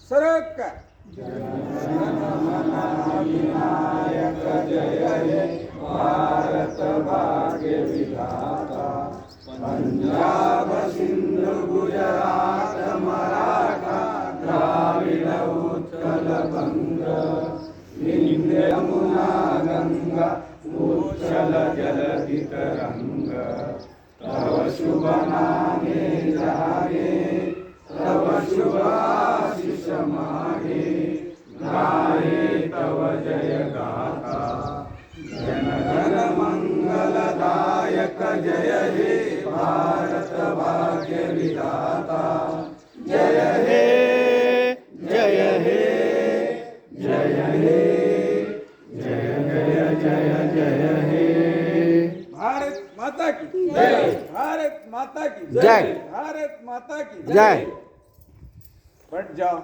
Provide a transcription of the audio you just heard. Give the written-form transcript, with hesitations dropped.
सरक का विनायक जय हे भारत भाग्य विधाता पंजाब सिंधु गुजरात मराठा द्राविड उत्कल बंग विंध्य यमुना गंगा उच्छल जलधि तरंग तव शुभ नामे जागे तव शुभ आशीष मागे गाये तव जय गाथा जन गण मंगलदायक जय हे भारत भाग्य विधाता जय हे जय हे जय हे जय जय जय जय हे भारत माता की जय भारत माता की जय भारत माता की जय बैठ जाओ।